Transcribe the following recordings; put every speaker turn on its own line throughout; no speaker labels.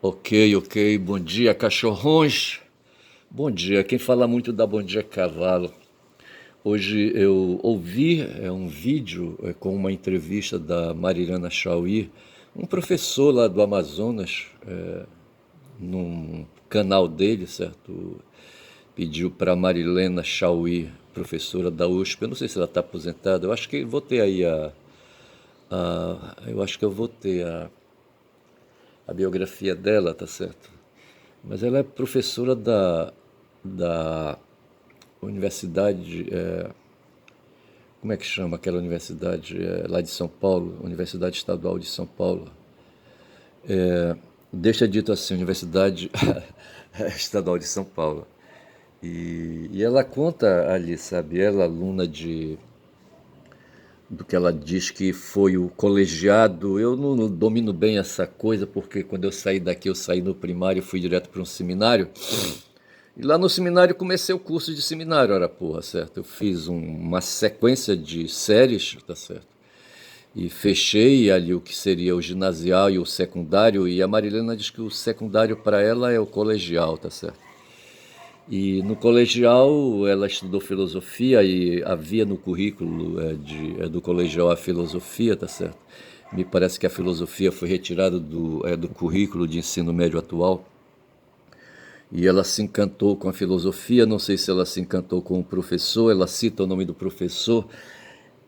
Ok, ok. Bom dia, cachorrões. Bom dia. Quem fala muito dá bom dia, cavalo. Hoje eu ouvi um vídeo com uma entrevista da Marilena Chauí, um professor lá do Amazonas, num canal dele, certo? Pediu para Marilena Chauí, professora da USP. Eu não sei se ela está aposentada. Eu acho que vou ter aí eu acho que eu vou ter a biografia dela, tá certo? Mas ela é professora da universidade, como é que chama aquela universidade lá de São Paulo, Universidade Estadual de São Paulo. Deixa dito assim, Universidade Estadual de São Paulo. E ela conta ali, sabe, ela aluna do que ela diz que foi o colegiado. Eu não domino bem essa coisa, porque quando eu saí daqui, eu saí no primário e fui direto para um seminário. E lá no seminário comecei o curso de seminário, ora porra, certo? Eu fiz uma sequência de séries, tá certo? E fechei ali o que seria o ginasial e o secundário, e a Marilena diz que o secundário para ela é o colegial, tá certo? E no colegial ela estudou filosofia e havia no currículo do colegial a filosofia, tá certo? Me parece que a filosofia foi retirada do currículo de ensino médio atual. E ela se encantou com a filosofia, não sei se ela se encantou com o professor, ela cita o nome do professor,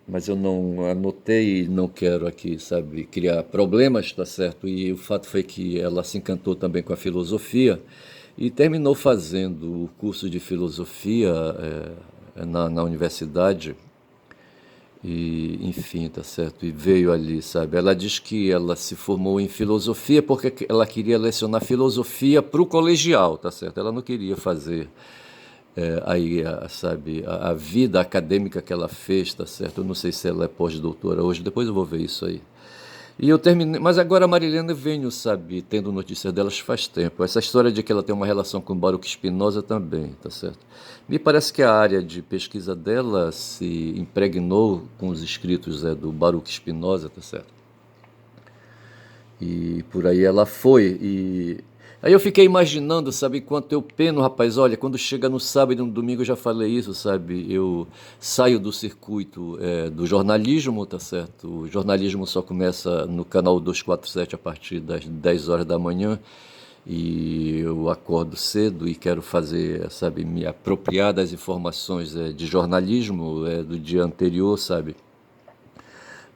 mas eu não anotei e não quero aqui, sabe, criar problemas, tá certo? E o fato foi que ela se encantou também com a filosofia e terminou fazendo o curso de filosofia na universidade. E, enfim, tá certo? E veio ali, sabe? Ela diz que ela se formou em filosofia porque ela queria lecionar filosofia para o colegial, tá certo? Ela não queria fazer sabe, a vida acadêmica que ela fez, tá certo? Eu não sei se ela é pós-doutora hoje, depois eu vou ver isso aí. E eu terminei, mas agora a Marilena venho, sabe, tendo notícias delas faz tempo. Essa história de que ela tem uma relação com Baruch Spinoza também, tá certo? Me parece que a área de pesquisa dela se impregnou com os escritos do Baruch Spinoza, tá certo? E por aí ela foi. E aí eu fiquei imaginando, sabe, enquanto eu peno, rapaz, olha, quando chega no sábado e no domingo eu já falei isso, sabe? Eu saio do circuito do jornalismo, tá certo? O jornalismo só começa no canal 247 a partir das 10 horas da manhã. E eu acordo cedo e quero fazer, sabe, me apropriar das informações de jornalismo do dia anterior, sabe?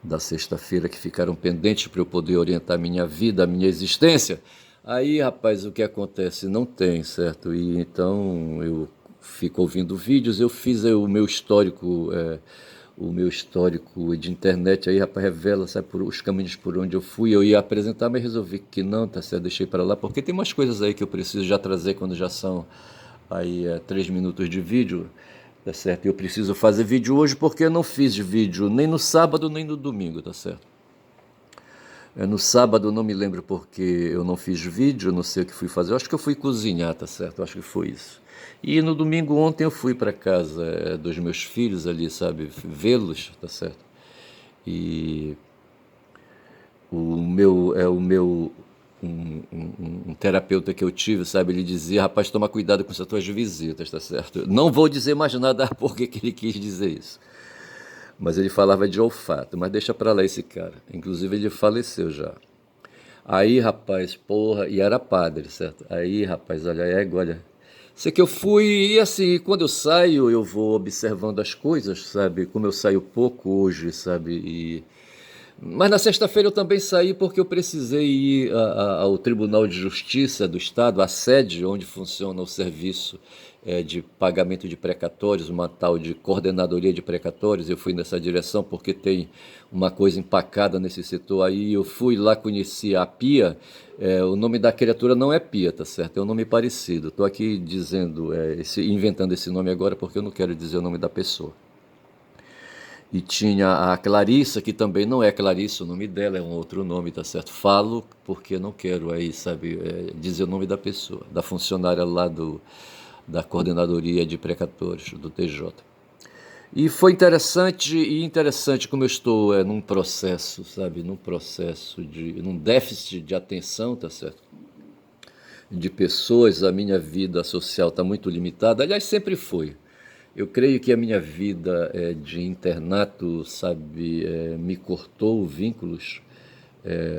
Da sexta-feira que ficaram pendentes para eu poder orientar minha vida, a minha existência. Aí, rapaz, o que acontece? Não tem, certo? E então eu fico ouvindo vídeos, eu fiz o meu histórico de internet aí, rapaz, revela, sabe, os caminhos por onde eu fui. Eu ia apresentar, mas resolvi que não, tá certo, deixei para lá, porque tem umas coisas aí que eu preciso já trazer quando já são aí 3 minutos de vídeo. Tá certo? Eu preciso fazer vídeo hoje porque eu não fiz vídeo nem no sábado nem no domingo, tá certo? No sábado não me lembro porque eu não fiz vídeo, não sei o que fui fazer. Eu acho que eu fui cozinhar, tá certo? Eu acho que foi isso. E no domingo ontem eu fui para casa dos meus filhos ali, sabe? Vê-los, tá certo? E o meu um terapeuta que eu tive, sabe, ele dizia, rapaz, toma cuidado com essas tuas visitas, tá certo? Não vou dizer mais nada porque que ele quis dizer isso. Mas ele falava de olfato, mas deixa pra lá esse cara. Inclusive ele faleceu já. Aí, rapaz, porra, e era padre, certo? Aí, rapaz, olha, olha. Sei que eu fui, e assim, quando eu saio, eu vou observando as coisas, sabe? Como eu saio pouco hoje, sabe? Mas na sexta-feira eu também saí porque eu precisei ir ao Tribunal de Justiça do Estado, a sede onde funciona o serviço de pagamento de precatórios, uma tal de coordenadoria de precatórios. Eu fui nessa direção porque tem uma coisa empacada nesse setor aí. Eu fui lá, conheci a Pia. O nome da criatura não é Pia, tá certo? É um nome parecido. Estou aqui dizendo, inventando esse nome agora porque eu não quero dizer o nome da pessoa. E tinha a Clarissa, que também não é Clarissa, o nome dela é um outro nome, tá certo? Falo porque não quero aí, sabe, dizer o nome da pessoa, da funcionária lá da Coordenadoria de Precatórios, do TJ. E foi interessante como eu estou num processo, sabe, num déficit de atenção, tá certo? de pessoas, a minha vida social está muito limitada. Aliás, sempre foi. Eu creio que a minha vida de internato, sabe, me cortou vínculos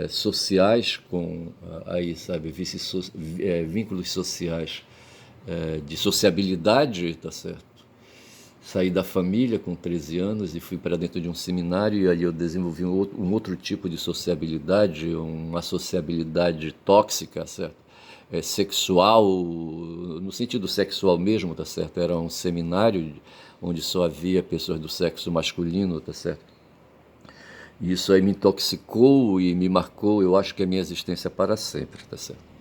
sociais com, aí, sabe, vínculos sociais de sociabilidade, tá certo? Saí da família com 13 anos e fui para dentro de um seminário e ali eu desenvolvi um outro tipo de sociabilidade, uma sociabilidade tóxica, certo? Sexual, no sentido sexual mesmo, tá certo? Era um seminário onde só havia pessoas do sexo masculino, tá certo? E isso aí me intoxicou e me marcou, eu acho que a minha existência para sempre, tá certo?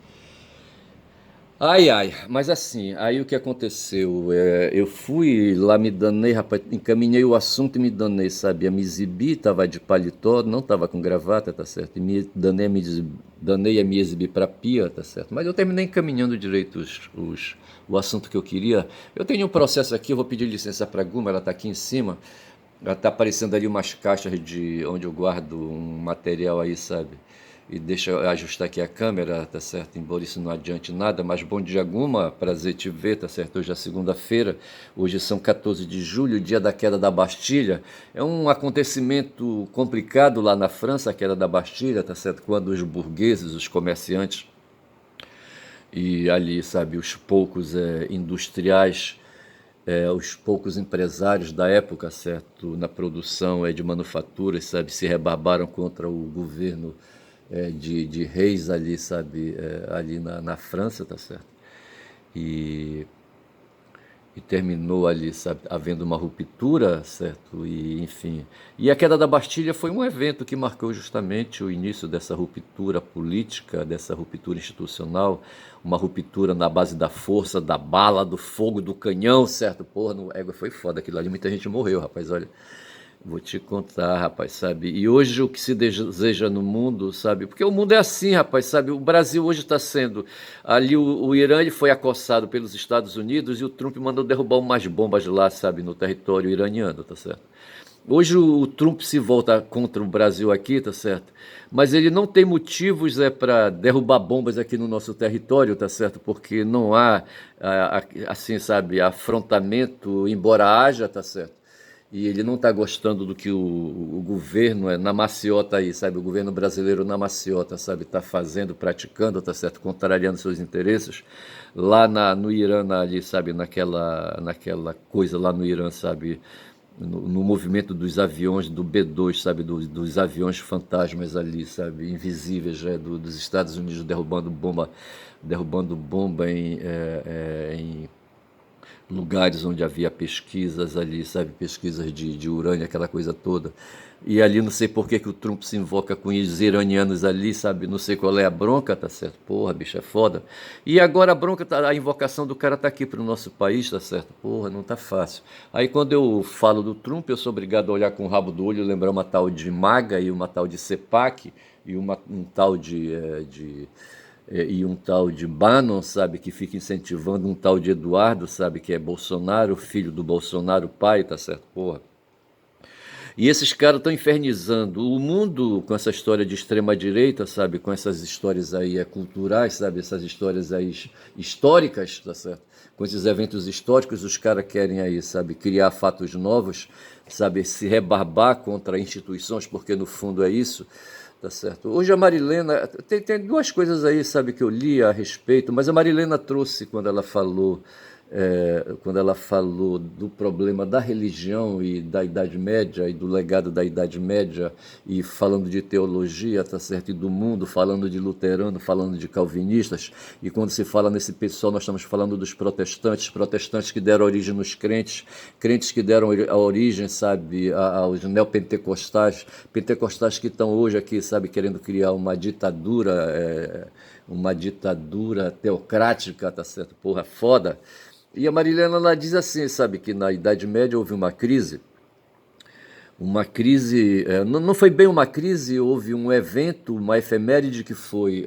Ai, ai, mas assim, aí o que aconteceu? Eu fui lá, me danei, rapaz, encaminhei o assunto e me danei, sabe? A me exibir, tava de paletó, não tava com gravata, tá certo? E me danei, danei a me exibir pra pia, tá certo? Mas eu terminei encaminhando direito o assunto que eu queria. Eu tenho um processo aqui, eu vou pedir licença pra Guma, ela tá aqui em cima. Ela tá aparecendo ali umas caixas de onde eu guardo um material aí, sabe? E deixa eu ajustar aqui a câmera, tá certo? Embora isso não adiante nada, mas bom dia, Guma, prazer te ver, tá certo? Hoje é segunda-feira, hoje são 14 de julho, dia da queda da Bastilha. É um acontecimento complicado lá na França, a queda da Bastilha, tá certo? Quando os burgueses, os comerciantes e ali, sabe, os poucos industriais, os poucos empresários da época, certo, na produção de manufaturas, sabe, se rebarbaram contra o governo de reis ali, sabe, ali na França, tá certo? E, e terminou ali, sabe, havendo uma ruptura, certo? E enfim. E a queda da Bastilha foi um evento que marcou justamente o início dessa ruptura política, dessa ruptura institucional, uma ruptura na base da força, da bala, do fogo, do canhão, certo? Porra, no égua foi foda aquilo ali, muita gente morreu, rapaz, olha. Vou te contar, rapaz, sabe? E hoje o que se deseja no mundo, sabe? Porque o mundo é assim, rapaz, sabe? O Brasil hoje está sendo. Ali o Irã ele foi acossado pelos Estados Unidos e o Trump mandou derrubar umas bombas lá, sabe? No território iraniano, tá certo? Hoje o Trump se volta contra o Brasil aqui, tá certo? Mas ele não tem motivos para derrubar bombas aqui no nosso território, tá certo? Porque não há, assim, sabe, afrontamento, embora haja, tá certo? E ele não está gostando do que o governo na maciota aí, sabe? O governo brasileiro na maciota, sabe? Está fazendo, praticando, tá certo? Contrariando seus interesses. Lá no Irã, ali, sabe? Naquela coisa lá no Irã, sabe? No movimento dos aviões, do B-2, sabe? Dos aviões fantasmas ali, sabe? Invisíveis, dos Estados Unidos derrubando bomba em lugares onde havia pesquisas ali, sabe, pesquisas de urânio, aquela coisa toda. E ali não sei por que o Trump se invoca com os iranianos ali, sabe, não sei qual é a bronca, tá certo? Porra, bicho, é foda. E agora a bronca, a invocação do cara tá aqui pro nosso país, tá certo? Porra, não tá fácil. Aí quando eu falo do Trump, eu sou obrigado a olhar com o rabo do olho, lembrar uma tal de MAGA e uma tal de CEPAC e um tal e um tal de Bannon, sabe, que fica incentivando um tal de Eduardo, sabe, que é Bolsonaro, filho do Bolsonaro, pai, tá certo, porra. E esses caras estão infernizando o mundo com essa história de extrema direita, sabe, com essas histórias aí culturais, sabe, essas histórias aí históricas, tá certo? Com esses eventos históricos, os caras querem aí, sabe, criar fatos novos, sabe, se rebarbar contra instituições, porque no fundo é isso. Tá certo. Hoje a Marilena, tem duas coisas aí, sabe, que eu li a respeito, mas a Marilena trouxe quando ela falou do problema da religião e da Idade Média e do legado da Idade Média e falando de teologia, tá certo, e do mundo, falando de luterano, falando de calvinistas, e quando se fala nesse pessoal, nós estamos falando dos protestantes que deram origem nos crentes, crentes que deram a origem, sabe, aos neopentecostais, pentecostais que estão hoje aqui, sabe, querendo criar uma ditadura teocrática, tá certo, porra, foda. E a Marilena ela diz assim, sabe, que na Idade Média houve uma crise, não foi bem uma crise, houve um evento, uma efeméride que foi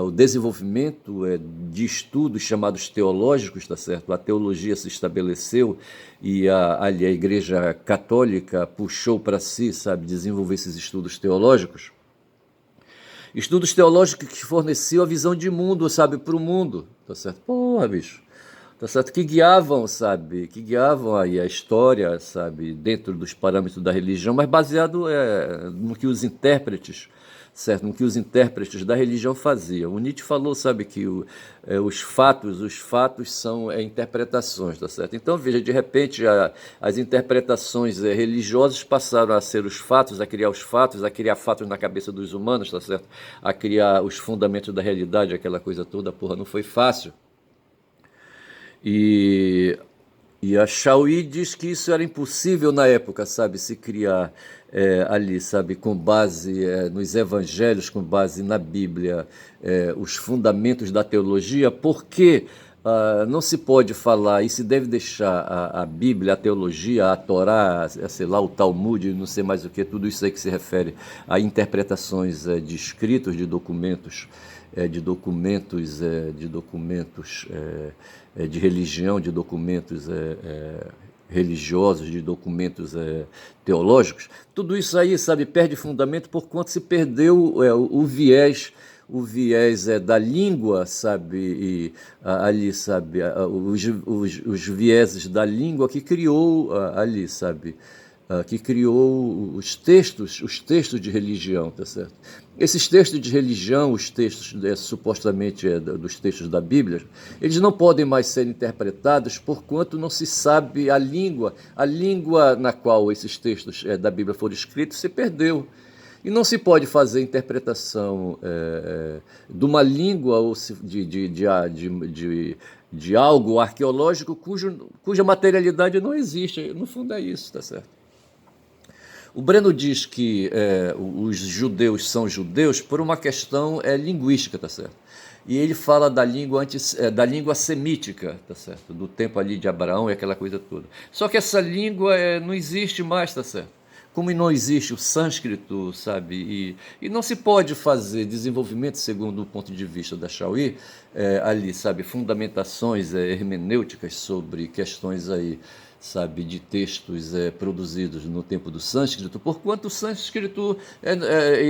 o desenvolvimento de estudos chamados teológicos, tá certo? A teologia se estabeleceu e ali a Igreja Católica puxou para si, sabe, desenvolver esses estudos teológicos. Estudos teológicos que forneciam a visão de mundo, sabe, para o mundo, tá certo? Porra, bicho, tá certo? Que guiavam, sabe, que guiavam aí a história, sabe, dentro dos parâmetros da religião, mas baseado no que os intérpretes, certo, no que os intérpretes da religião faziam. O Nietzsche falou, sabe, que os fatos são interpretações, tá certo? Então, veja, de repente, as interpretações religiosas passaram a ser os fatos, a criar fatos na cabeça dos humanos, tá certo? A criar os fundamentos da realidade, aquela coisa toda, porra, não foi fácil. E, e a Chauí diz que isso era impossível na época, sabe, se criar ali, sabe, com base nos evangelhos, com base na Bíblia, os fundamentos da teologia, porque não se pode falar e se deve deixar a Bíblia, a teologia, a Torá, sei lá, o Talmud, não sei mais o que, tudo isso aí que se refere a interpretações de escritos, de religião, de documentos religiosos, de documentos teológicos, tudo isso aí, sabe, perde fundamento por quanto se perdeu o viés da língua, sabe, e ali, sabe, os vieses da língua que criou ali, sabe, que criou os textos de religião, tá certo? Esses textos de religião, os textos supostamente dos textos da Bíblia, eles não podem mais ser interpretados porquanto não se sabe a língua na qual esses textos da Bíblia foram escritos se perdeu. E não se pode fazer interpretação de uma língua ou de algo arqueológico cuja materialidade não existe. No fundo é isso, tá certo? O Breno diz que os judeus são judeus por uma questão linguística, tá certo? E ele fala da língua semítica, tá certo? Do tempo ali de Abraão e aquela coisa toda. Só que essa língua não existe mais, tá certo? Como não existe o sânscrito, sabe? E não se pode fazer desenvolvimento, segundo o ponto de vista da Chauí, ali, sabe? Fundamentações hermenêuticas sobre questões aí, sabe, de textos produzidos no tempo do sânscrito, porquanto o sânscrito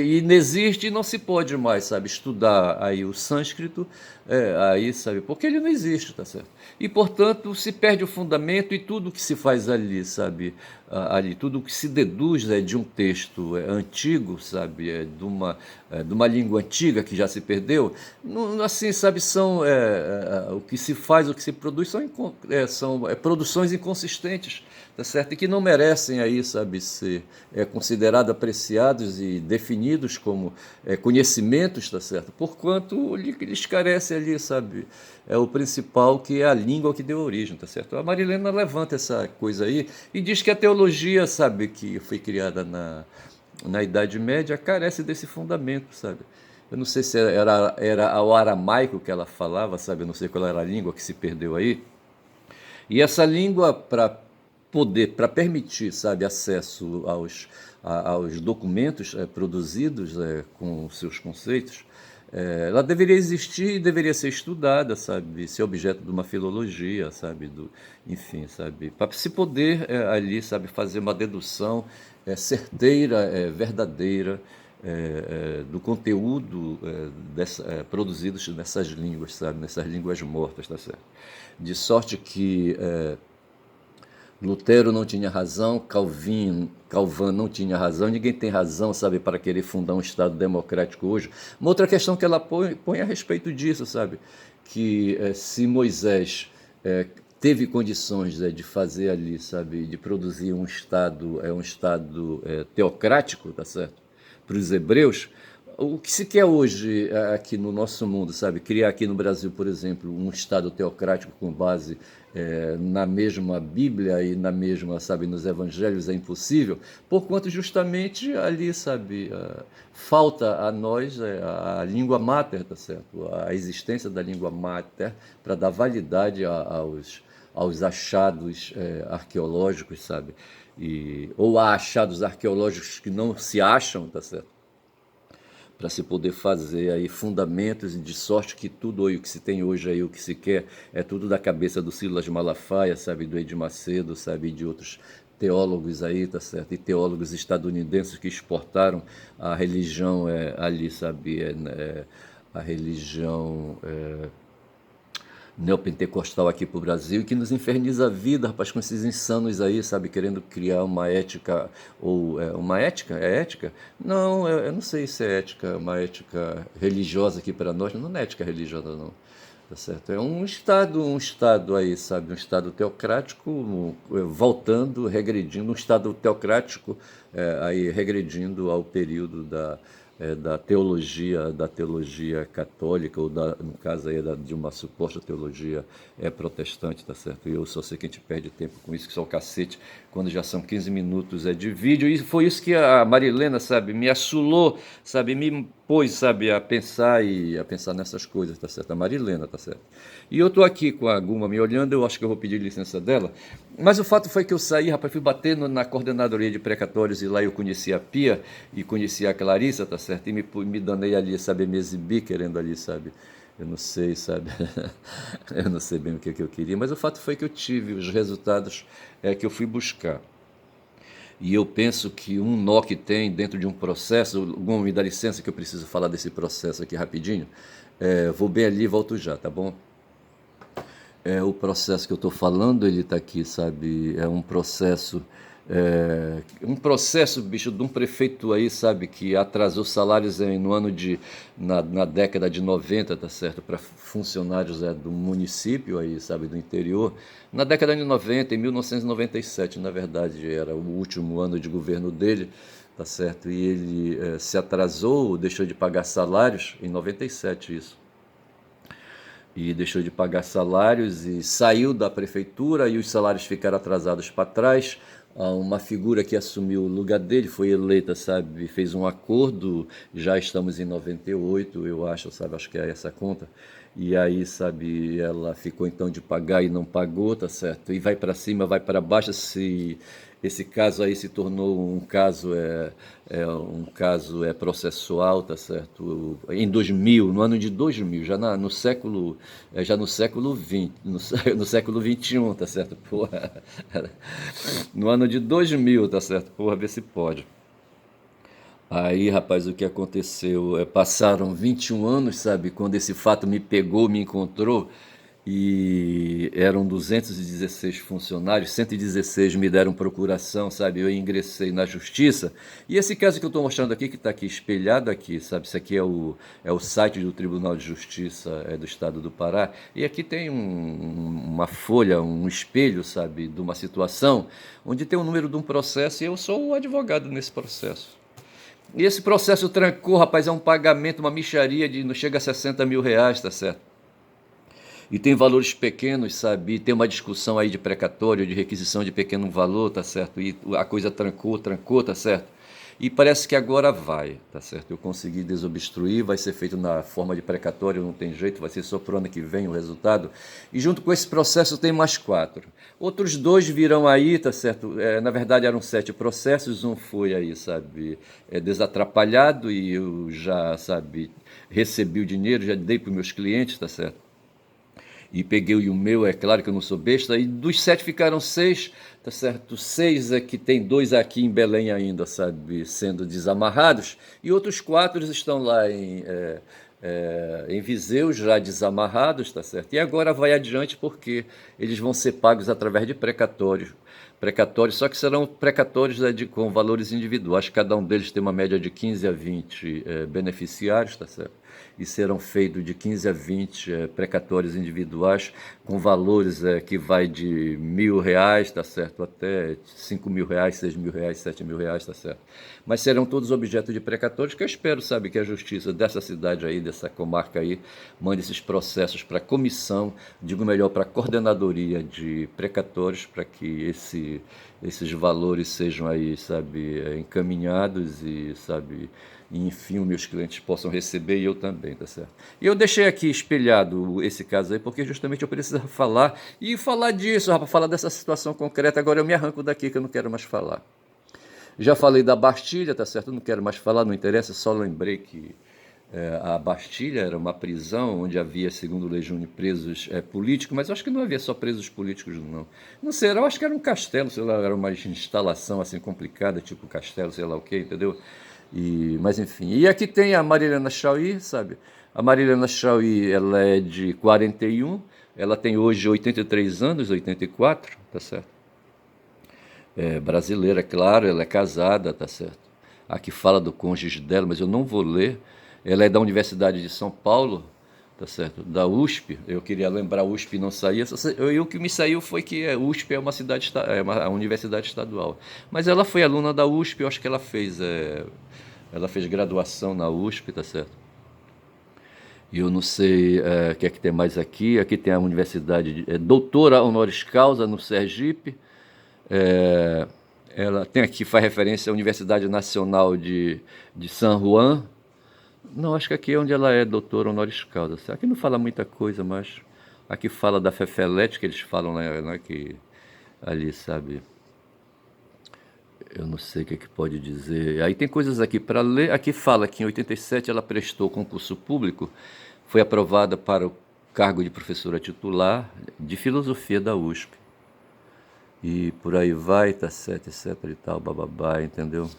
inexiste e não se pode mais, sabe, estudar aí o sânscrito, aí, sabe, porque ele não existe, tá certo? E, portanto, se perde o fundamento e tudo que se faz ali, sabe, ali, tudo que se deduz de um texto antigo, sabe, de uma língua antiga que já se perdeu, não, assim, sabe, são o que se faz, o que se produz são produções inconsistentes, tá certo? E que não merecem aí, sabe, ser considerados, apreciados e definidos como conhecimentos, tá certo? Porquanto eles carecem ali, sabe, o principal, que é a língua que deu origem, tá certo? A Marilena levanta essa coisa aí e diz que a teologia, sabe, que foi criada na Idade Média, carece desse fundamento, sabe? Eu não sei se era o aramaico que ela falava, sabe? Eu não sei qual era a língua que se perdeu aí. E essa língua, para permitir, sabe, acesso aos documentos produzidos com seus conceitos, ela deveria existir e deveria ser estudada, sabe, ser objeto de uma filologia, sabe, enfim, sabe, para se poder ali, sabe, fazer uma dedução certeira, verdadeira, do conteúdo produzidos nessas línguas, sabe, nessas línguas mortas, tá certo? De sorte que Lutero não tinha razão, Calvin não tinha razão, ninguém tem razão, sabe, para querer fundar um Estado democrático hoje. Uma outra questão que ela põe a respeito disso, sabe, que se Moisés teve condições de fazer ali, sabe, de produzir um Estado, teocrático, tá certo, para os hebreus, o que se quer hoje aqui no nosso mundo, sabe, criar aqui no Brasil, por exemplo, um Estado teocrático com base na mesma Bíblia e na mesma, sabe, nos Evangelhos é impossível, porquanto justamente ali, sabe, falta a nós a língua mater, tá certo? A existência da língua mater para dar validade aos achados arqueológicos, sabe? Ou há achados arqueológicos que não se acham, tá certo? Para se poder fazer aí fundamentos, de sorte que tudo aí, o que se tem hoje aí, o que se quer, é tudo da cabeça do Silas Malafaia, sabe, do Edir Macedo, sabe, de outros teólogos aí, tá certo? E teólogos estadunidenses que exportaram a religião ali, sabe? A religião neopentecostal aqui para o Brasil, e que nos inferniza a vida, rapaz, com esses insanos aí, sabe, querendo criar uma ética, ou uma ética? É ética? Não, eu não sei se é ética, uma ética religiosa aqui para nós, não é ética religiosa não, tá certo? É um estado aí, sabe, um estado teocrático, voltando, regredindo, um estado teocrático aí regredindo ao período da teologia católica, ou no caso aí de uma suposta teologia protestante, tá certo? E eu só sei que a gente perde tempo com isso, que só o cacete, quando já são 15 minutos de vídeo, e foi isso que a Marilena, sabe, me assulou, sabe, me pôs, sabe, a pensar nessas coisas, tá certo? A Marilena, tá certo? E eu tô aqui com a Guma me olhando, eu acho que eu vou pedir licença dela, mas o fato foi que eu saí, rapaz, fui batendo na coordenadoria de precatórios, e lá eu conheci a Pia e conheci a Clarissa, tá certo? E me danei ali, sabe, me exibir, querendo ali, sabe? Eu não sei, sabe? Eu não sei bem o que eu queria, mas o fato foi que eu tive os resultados que eu fui buscar. E eu penso que um nó que tem dentro de um processo, me dá licença que eu preciso falar desse processo aqui rapidinho. Vou bem ali e volto já, tá bom? O processo que eu estou falando, ele está aqui, sabe? É um processo, bicho, de um prefeito aí, sabe, que atrasou salários no na década de 90, tá certo? Para funcionários do município aí, sabe, do interior. Na década de 90, em 1997, na verdade, era o último ano de governo dele, tá certo? E ele se atrasou, deixou de pagar salários, em 97 isso, e deixou de pagar salários e saiu da prefeitura, e os salários ficaram atrasados para trás. Uma figura que assumiu o lugar dele foi eleita, sabe, fez um acordo, já estamos em 98, eu acho, sabe, acho que é essa conta. E aí, sabe, ela ficou então de pagar e não pagou, tá certo? E vai para cima, vai para baixo. Se esse caso aí se tornou um caso processual, tá certo? Em 2000, no ano de 2000, já no século 20, no século 21, tá certo? Porra. No ano de 2000, tá certo? Porra, vê se pode. Aí, rapaz, o que aconteceu? Passaram 21 anos, sabe? Quando esse fato me pegou, me encontrou, e eram 216 funcionários, 116 me deram procuração, sabe? Eu ingressei na justiça. E esse caso que eu estou mostrando aqui, que está aqui espelhado aqui, sabe? Isso aqui é o site do Tribunal de Justiça do Estado do Pará. E aqui tem uma folha, um espelho, sabe? De uma situação onde tem o número de um processo, e eu sou o advogado nesse processo. E esse processo trancou, rapaz, é um pagamento, uma mixaria de não chega a 60 mil reais, tá certo? E tem valores pequenos, sabe? E tem uma discussão aí de precatório, de requisição de pequeno valor, tá certo? E a coisa trancou, tá certo? E parece que agora vai, tá certo? Eu consegui desobstruir, vai ser feito na forma de precatório, não tem jeito, vai ser só pro ano que vem o resultado. E junto com esse processo tem mais 4. Outros 2 virão aí, tá certo? Na verdade eram 7 processos, um foi aí, sabe, desatrapalhado, e eu já, sabe, recebi o dinheiro, já dei para os meus clientes, tá certo? E peguei o meu, é claro que eu não sou besta, e dos 7 ficaram 6, tá certo? 6 é que tem 2 aqui em Belém ainda, sabe, sendo desamarrados, e outros 4 estão lá em Viseu, já desamarrados, tá certo? E agora vai adiante porque eles vão ser pagos através de precatórios, só que serão precatórios com valores individuais, cada um deles tem uma média de 15 a 20 beneficiários, tá certo? E serão feitos de 15 a 20 precatórios individuais, com valores que vai de R$ 1.000, tá certo, até R$ 5.000, R$ 6.000, R$ 7.000, tá certo. Mas serão todos objeto de precatórios, que eu espero, sabe, que a justiça dessa cidade aí, dessa comarca aí, mande esses processos para a comissão, digo melhor, para a coordenadoria de precatórios, para que esses valores sejam aí, sabe, encaminhados, e, sabe, e enfim os meus clientes possam receber, e eu também, tá certo? E eu deixei aqui espelhado esse caso aí, porque justamente eu precisava falar, e falar disso, rapaz, falar dessa situação concreta. Agora eu me arranco daqui, que eu não quero mais falar. Já falei da Bastilha, tá certo? Eu não quero mais falar, não interessa, só lembrei que A Bastilha era uma prisão onde havia, segundo o Lejeune, presos políticos, mas eu acho que não havia só presos políticos, não. Não sei, eu acho que era um castelo, sei lá, era uma instalação assim complicada, tipo castelo, sei lá o quê, entendeu? Mas enfim. E aqui tem a Marilena Chauí, sabe? A Marilena Chauí, ela é de 41, ela tem hoje 83 anos, 84, tá certo? É brasileira, claro, ela é casada, tá certo? Aqui fala do cônjuge dela, mas eu não vou ler. Ela é da Universidade de São Paulo, tá certo? Da USP. Eu queria lembrar, a USP não saía. O que me saiu foi que a USP é uma cidade, é uma universidade estadual. Mas ela foi aluna da USP, eu acho que ela fez graduação na USP, tá certo? E eu não sei o que é que tem mais aqui. Aqui tem a universidade, doutora honoris causa no Sergipe. É, ela tem aqui, faz referência à Universidade Nacional de San Juan. Não, acho que aqui é onde ela é doutora honoris causa. Aqui não fala muita coisa, mas aqui fala da Fefelete, que eles falam, né, que ali, sabe, eu não sei o que é que pode dizer. Aí tem coisas aqui para ler. Aqui fala que em 87 ela prestou concurso público, foi aprovada para o cargo de professora titular de filosofia da USP. E por aí vai, tá certo, etc e tal, bababá, entendeu?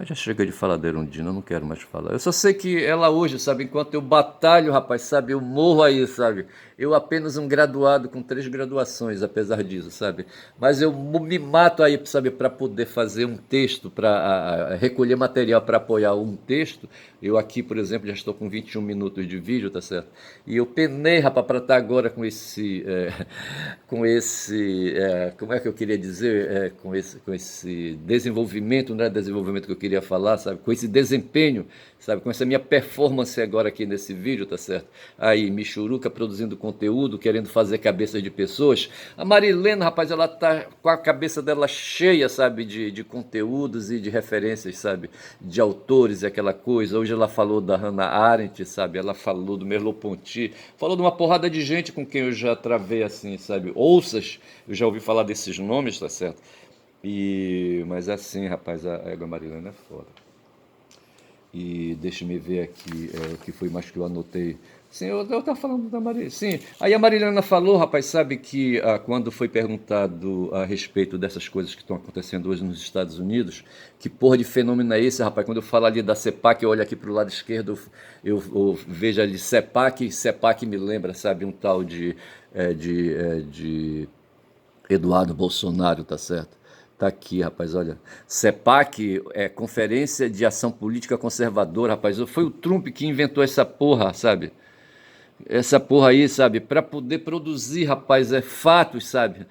Já chega de falar da Erundina, eu não quero mais falar. Eu só sei que ela hoje, sabe, enquanto eu batalho, rapaz, sabe, eu morro aí, sabe? Eu apenas um graduado com 3 graduações, apesar disso, sabe? Mas eu me mato aí, sabe, para poder fazer um texto, para recolher material para apoiar um texto. Eu aqui, por exemplo, já estou com 21 minutos de vídeo, tá certo? E eu penei, rapaz, para estar agora como é que eu queria dizer, com esse desenvolvimento, não é desenvolvimento que eu queria falar, sabe? Com esse desempenho, sabe? Com essa minha performance agora aqui nesse vídeo, tá certo? Aí, Michuruca produzindo conteúdo, querendo fazer cabeça de pessoas. A Marilena, rapaz, ela tá com a cabeça dela cheia, sabe? De conteúdos e de referências, sabe? De autores e aquela coisa. Hoje ela falou da Hannah Arendt, sabe? Ela falou do Merleau-Ponty, falou de uma porrada de gente com quem eu já travei assim, sabe? Ouças, eu já ouvi falar desses nomes, tá certo? Mas assim, rapaz, a Égua Marilena é foda. E deixa-me ver aqui o que foi mais que eu anotei. Sim, eu estava falando da Marilena. Sim, aí a Marilena falou, rapaz, sabe que quando foi perguntado a respeito dessas coisas que estão acontecendo hoje nos Estados Unidos, que porra de fenômeno é esse, rapaz? Quando eu falo ali da CEPAC, eu olho aqui para o lado esquerdo, eu vejo ali CEPAC, CEPAC me lembra, sabe, um tal de Eduardo Bolsonaro, tá certo? Tá aqui, rapaz, olha. CEPAC é Conferência de Ação Política Conservadora, rapaz. Foi o Trump que inventou essa porra, sabe? Essa porra aí, sabe? Para poder produzir, rapaz, fatos, sabe?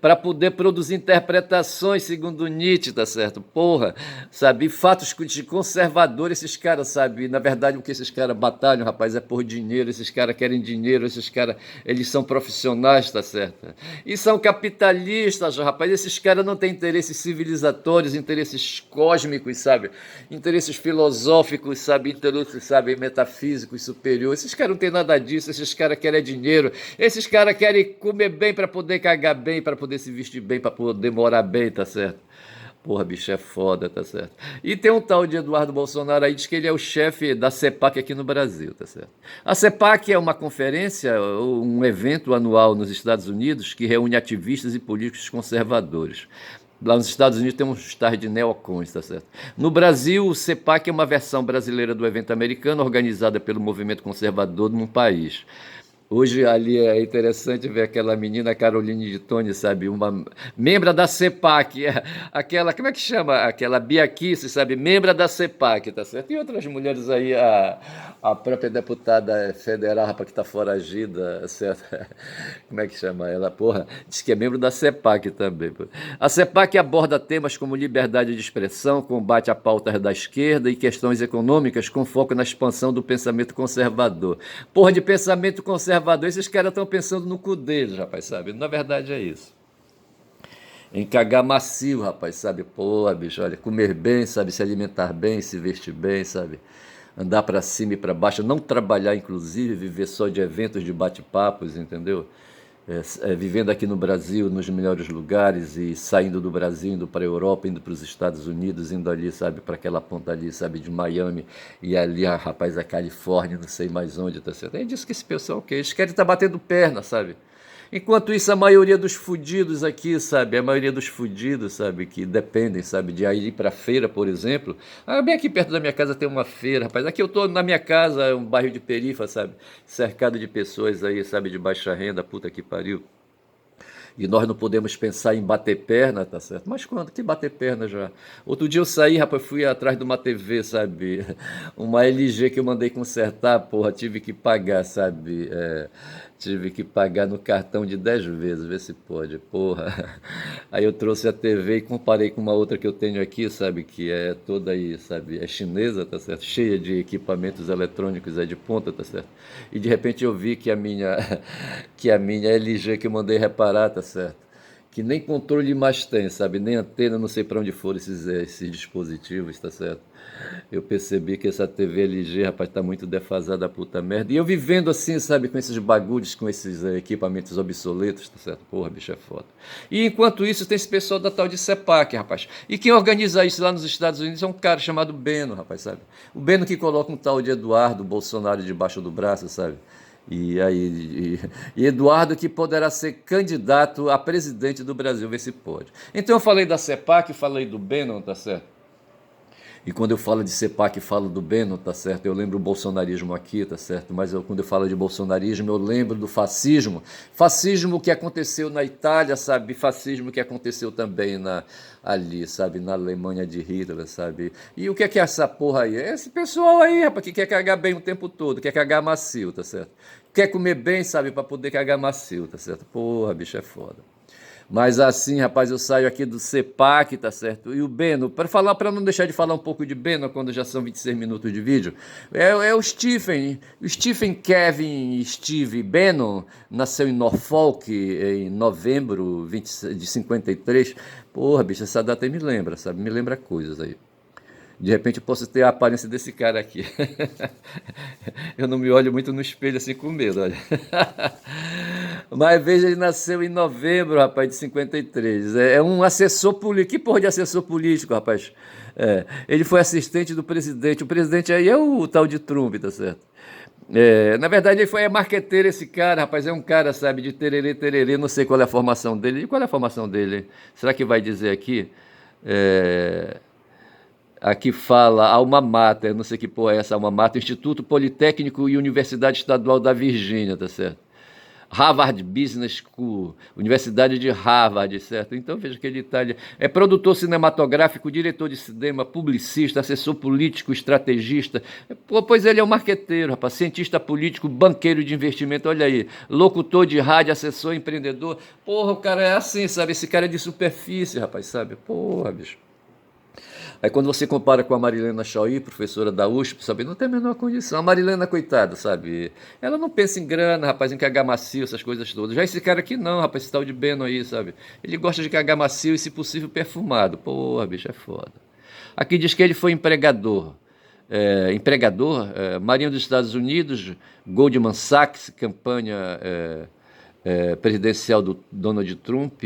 Para poder produzir interpretações segundo Nietzsche, tá certo? Porra, sabe? E fatos de conservador, esses caras, sabe? Na verdade, o que esses caras batalham, rapaz, é por dinheiro. Esses caras querem dinheiro, esses caras, eles são profissionais, tá certo? E são capitalistas, rapaz. Esses caras não têm interesses civilizatórios, interesses cósmicos, sabe? Interesses filosóficos, sabe? Interesses, sabe? Metafísicos superiores. Esses caras não têm nada disso, esses caras querem dinheiro, esses caras querem comer bem para poder cagar bem, para poder se vestir bem, para poder morar bem, tá certo? Porra, bicho, é foda, tá certo? E tem um tal de Eduardo Bolsonaro aí, diz que ele é o chefe da CEPAC aqui no Brasil, tá certo? A CEPAC é uma conferência, um evento anual nos Estados Unidos que reúne ativistas e políticos conservadores. Lá nos Estados Unidos tem uns tais de neocons, tá certo? No Brasil, o CEPAC é uma versão brasileira do evento americano organizada pelo movimento conservador num país. Hoje ali é interessante ver aquela menina Caroline de Tone, sabe? Uma membra da CEPAC, aquela, como é que chama? Aquela Bia Kicis, sabe? Membra da CEPAC, tá certo? E outras mulheres aí, a própria deputada federal, rapaz, que está foragida, certo? Como é que chama ela? Porra, diz que é membro da CEPAC também. Pô. A CEPAC aborda temas como liberdade de expressão, combate a pautas da esquerda e questões econômicas com foco na expansão do pensamento conservador. Porra de pensamento conservador, esses caras estão pensando no cu deles, rapaz, sabe? Na verdade é isso. Em cagar macio, rapaz, sabe? Porra, bicho, olha, comer bem, sabe? Se alimentar bem, se vestir bem, sabe? Andar para cima e para baixo, não trabalhar, inclusive, viver só de eventos, de bate-papos, entendeu? vivendo aqui no Brasil, nos melhores lugares, e saindo do Brasil, indo para a Europa, indo para os Estados Unidos, indo ali, sabe, para aquela ponta ali, sabe, de Miami, e ali, rapaz, a Califórnia, não sei mais onde, tá certo? É disso que esse pessoal quer, eles querem estar batendo perna, sabe? Enquanto isso, a maioria dos fudidos aqui, sabe, a maioria dos fudidos, sabe, que dependem, sabe, de ir para feira, por exemplo. Bem aqui perto da minha casa tem uma feira, rapaz. Aqui eu tô na minha casa, é um bairro de perifa, sabe, cercado de pessoas aí, sabe, de baixa renda, puta que pariu. E nós não podemos pensar em bater perna, tá certo? Mas quando? Que bater perna já? Outro dia eu saí, rapaz, fui atrás de uma TV, sabe? Uma LG que eu mandei consertar, porra, tive que pagar, sabe? Tive que pagar no cartão de 10 vezes, vê se pode, porra. Aí eu trouxe a TV e comparei com uma outra que eu tenho aqui, sabe? Que é toda aí, sabe? É chinesa, tá certo? Cheia de equipamentos eletrônicos aí de ponta, tá certo? E de repente eu vi que que a minha LG que eu mandei reparar, tá certo? Que nem controle mais tem, sabe? Nem antena, não sei para onde foram esses dispositivos, tá certo? Eu percebi que essa TV LG, rapaz, tá muito defasada, puta merda. E eu vivendo assim, sabe, com esses bagulhos, com esses equipamentos obsoletos, tá certo? Porra, bicho, é foda. E enquanto isso, tem esse pessoal da tal de CEPAC, rapaz. E quem organiza isso lá nos Estados Unidos é um cara chamado Beno, rapaz, sabe? O Beno que coloca um tal de Eduardo Bolsonaro debaixo do braço, sabe? E Eduardo que poderá ser candidato a presidente do Brasil, vê se pode. Então eu falei da CEPAC, falei do Bannon, tá certo? E quando eu falo de CEPAC, falo do Bannon, tá certo? Eu lembro o bolsonarismo aqui, tá certo? Mas quando eu falo de bolsonarismo, eu lembro do fascismo. Fascismo que aconteceu na Itália, sabe? Fascismo que aconteceu também ali, sabe? Na Alemanha de Hitler, sabe? E o que é essa porra aí? É esse pessoal aí, rapaz, que quer cagar bem o tempo todo, quer cagar macio, tá certo? Quer comer bem, sabe? Pra poder cagar macio, tá certo? Porra, bicho, é foda. Mas assim, rapaz, eu saio aqui do CEPAC, tá certo? E o Beno, para falar, para não deixar de falar um pouco de Beno, quando já são 26 minutos de vídeo, é o Stephen Kevin Steve Bannon, nasceu em Norfolk em novembro 20, de 53. Porra, bicho, essa data aí me lembra, sabe? Me lembra coisas aí. De repente eu posso ter a aparência desse cara aqui. Eu não me olho muito no espelho assim com medo, olha. Mas veja, ele nasceu em novembro, rapaz, de 53. É um assessor político. Que porra de assessor político, rapaz? Ele foi assistente do presidente. O presidente aí é o tal de Trump, tá certo? Na verdade, ele foi marqueteiro, esse cara, rapaz. É um cara, sabe, de tererê, tererê. Não sei qual é a formação dele. E qual é a formação dele? Será que vai dizer aqui? É, Aqui fala Alma Mater, não sei que porra é essa Alma Mater, Instituto Politécnico e Universidade Estadual da Virgínia, tá certo? Harvard Business School, Universidade de Harvard, certo? Então veja que ele está ali. É produtor cinematográfico, diretor de cinema, publicista, assessor político, estrategista. Pois ele é um marqueteiro, rapaz, cientista político, banqueiro de investimento, olha aí, locutor de rádio, assessor, empreendedor. Porra, o cara é assim, sabe? Esse cara é de superfície, rapaz, sabe? Porra, bicho. Aí quando você compara com a Marilena Chauí, professora da USP, sabe, não tem a menor condição. A Marilena, coitada, sabe, ela não pensa em grana, rapaz, em cagar macio, essas coisas todas. Já esse cara aqui não, rapaz, esse tal de Beno aí, sabe, ele gosta de cagar macio e, se possível, perfumado. Porra, bicho, é foda. Aqui diz que ele foi empregador. Marinha dos Estados Unidos, Goldman Sachs, campanha presidencial do Donald Trump,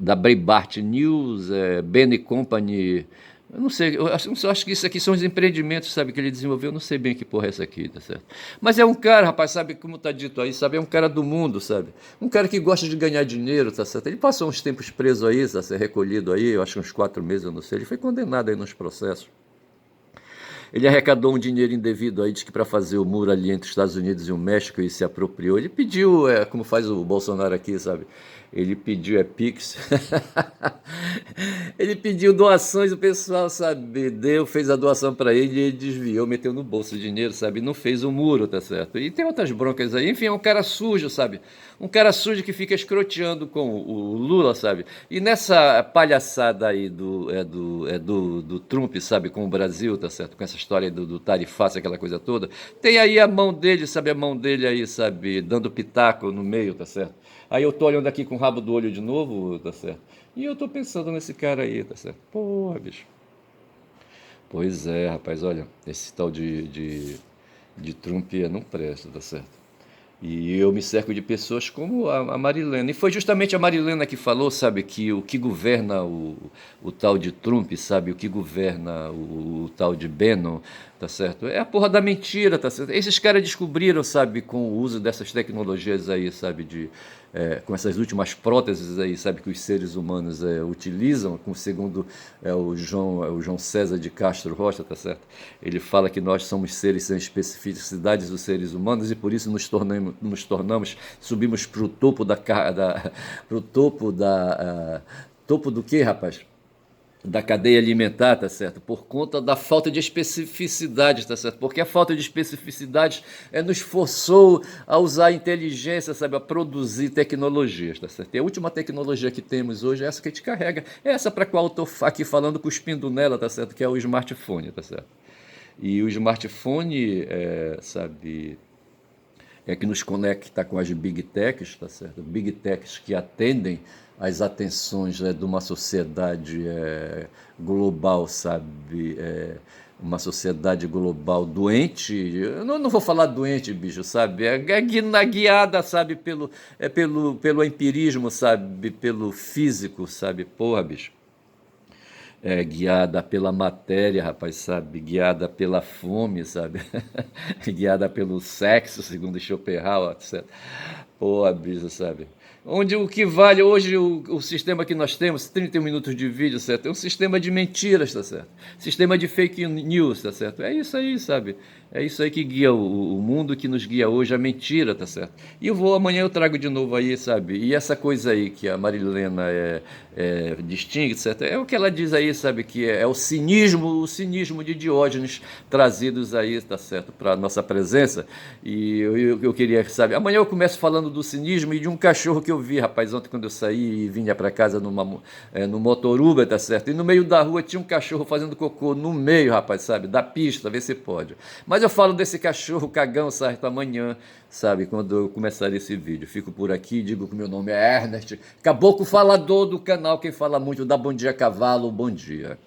da Breitbart News, Ben Company. Eu não sei, eu acho que isso aqui são os empreendimentos, sabe, que ele desenvolveu. Eu não sei bem que porra é essa aqui, tá certo? Mas é um cara, rapaz, sabe, como tá dito aí, sabe, é um cara do mundo, sabe? Um cara que gosta de ganhar dinheiro, tá certo? Ele passou uns tempos preso aí, tá certo? Recolhido aí, eu acho uns 4 meses, eu não sei. Ele foi condenado aí nos processos. Ele arrecadou um dinheiro indevido aí, diz que para fazer o muro ali entre os Estados Unidos e o México, e se apropriou. Ele pediu, como faz o Bolsonaro aqui, sabe? Ele pediu Pix. Ele pediu doações, o pessoal, sabe? Deu, fez a doação para ele, ele desviou, meteu no bolso o dinheiro, sabe? Não fez o muro, tá certo? E tem outras broncas aí. Enfim, é um cara sujo, sabe? Um cara sujo que fica escroteando com o Lula, sabe? E nessa palhaçada aí do Trump, sabe? Com o Brasil, tá certo? Com essa história do tarifaço, aquela coisa toda. Tem aí a mão dele, sabe? A mão dele aí, sabe? Dando pitaco no meio, tá certo? Aí eu tô olhando aqui com o rabo do olho de novo, tá certo? E eu tô pensando nesse cara aí, tá certo? Porra, bicho. Pois é, rapaz, olha, esse tal de Trump não presta, tá certo? E eu me cerco de pessoas como a Marilena. E foi justamente a Marilena que falou, sabe, que o que governa o tal de Trump, sabe, o que governa o tal de Bannon, tá certo? É a porra da mentira, tá certo? Esses caras descobriram, sabe, com o uso dessas tecnologias aí, sabe, com essas últimas próteses aí, sabe, que os seres humanos utilizam, segundo o João César de Castro Rocha, tá certo? Ele fala que nós somos seres sem especificidades dos seres humanos e por isso nos tornamos, subimos para o topo pro topo topo do que, rapaz? Da cadeia alimentar, tá certo? Por conta da falta de especificidade, tá certo? Porque a falta de especificidade nos forçou a usar a inteligência, sabe? A produzir tecnologias, tá certo? E a última tecnologia que temos hoje é essa que a gente carrega, é essa para a qual eu tô aqui falando, cuspindo nela, tá certo? Que é o smartphone, tá certo? E o smartphone, sabe, que nos conecta com as big techs, tá certo? Big techs que atendem às atenções de uma sociedade global, sabe? Uma sociedade global doente. Eu não vou falar doente, bicho, sabe? Guiada, sabe, pelo empirismo, sabe? Pelo físico, sabe? Porra, bicho. Guiada pela matéria, rapaz, sabe? Guiada pela fome, sabe? Guiada pelo sexo, segundo Schopenhauer, etc. Pô, brisa, sabe? Onde o que vale hoje o sistema que nós temos, 30 minutos de vídeo, certo? É um sistema de mentiras, tá certo? Sistema de fake news, tá certo? É isso aí, sabe? É isso aí que guia o mundo, que nos guia hoje, a mentira, tá certo? E amanhã eu trago de novo aí, sabe? E essa coisa aí que a Marilena distingue, etc. É o que ela diz aí, sabe? Que é o cinismo de Diógenes trazidos aí, tá certo? Para nossa presença. E eu queria, sabe? Amanhã eu começo falando do cinismo e de um cachorro que eu vi, rapaz, ontem quando eu saí e vinha para casa no motoruba, tá certo? E no meio da rua tinha um cachorro fazendo cocô no meio, rapaz, sabe? Da pista, vê se pode. Mas eu falo desse cachorro cagão, certo? Amanhã, sabe? Quando eu começar esse vídeo. Fico por aqui, digo que meu nome é Ernest, caboclo falador do canal. Quem fala muito dá bom dia cavalo, bom dia.